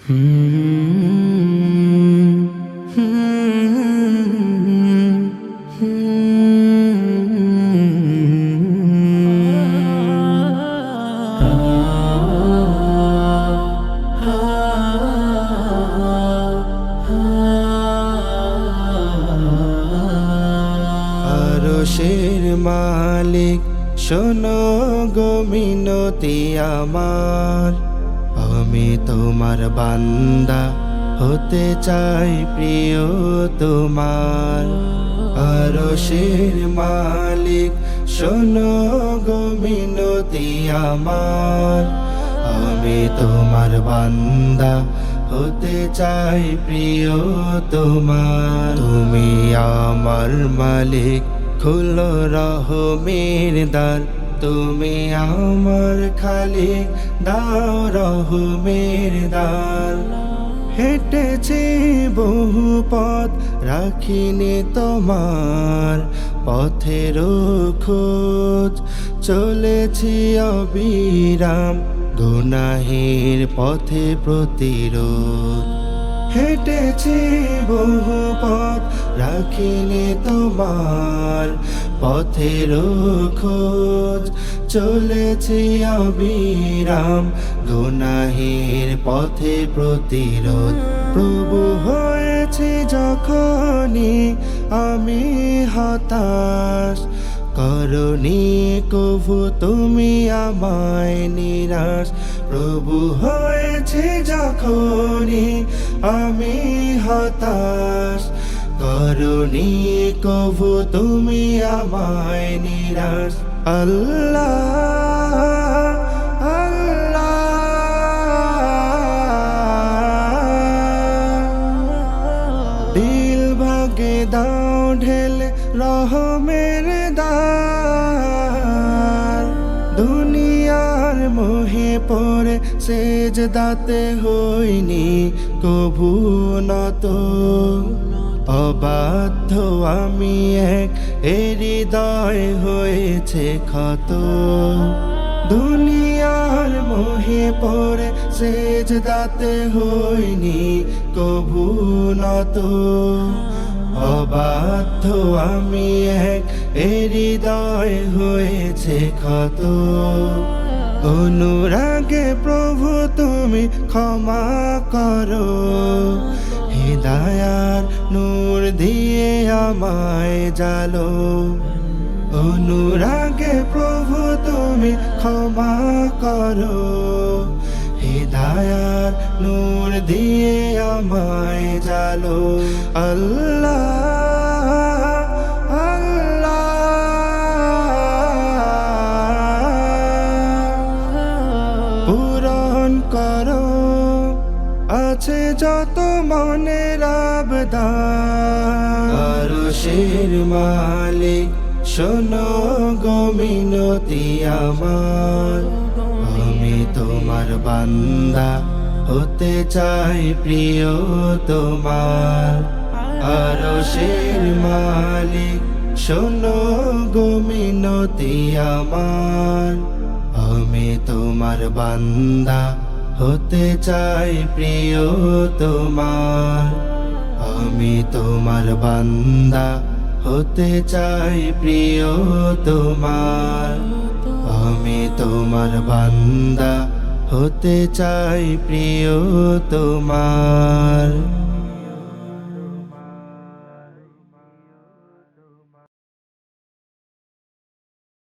আরশের মালিক শোনো গো মিনতি আমার, আমি তোমার বান্দা হতে চাই প্রিয় তোমার। আরশের মালিক শোনো গো মিনতি আমার, আমি তোমার বান্দা হতে চাই প্রিয় তোমার। তুমি আমার মালিক, খুলো রহমের দ্বার, তুমি আমার খালিক, দাও রহমের দ্বার। হেঁটেছি বহু পথ, রাখিনি তোমার পথের খোঁজ, চলেছি অবিরাম গুনাহের পথে প্রতিরোধ। হেঁটেছি বহু পথ, রাখিনি তোমার পথের খোঁজ, চলেছি অবিরাম গুনাহের পথে প্রতিরোধ। প্রভু হয়েছি যখনই আমি হতাশ, করনি কভু তুমি আমায় নিরাশ। প্রভু হয়েছে যখনই আমি হতাশ, করনি কভু তুমি আমায় নিরাশ। আল্লাহ আল্লাহ, দিল ভাগে দাও ঢেলে রহমের দ্বার। দুনিয়ার মোহে পড়ে সেজদাতে হইনি কভু নত, অবাধ্য আমি এক হৃদয় হয়েছে ক্ষত। দুনিয়ার মোহে পড়ে সেজদাতে হইনি কভু নত, অবাধ্য আমি এক হৃদয় হয়েছে ক্ষত। অনুরাগে প্রভু তুমি ক্ষমা করো, হিদায়ার নূর দিয়ে আমায় জালো। অনুরাগে প্রভু তুমি ক্ষমা করো, হিদায়ার নূর দিয়ে আমায় জালো। আল্লাহ আল্লাহ, পূরণ করো আছে যত মনের আবদার। আরশের মালিক শোনো গো মিনতি আমার, আমি তোমার বান্দা হতে চাই প্রিয় তোমার। আরশের মালিক শোনো গো মিনতি আমার, আমি তোমার বান্দা হতে চাই প্রিয় তোমার। আমি তোমার বান্দা হতে চাই প্রিয় তোমার। আমি তোমার বান্দা হতে চাই প্রিয় তোমার।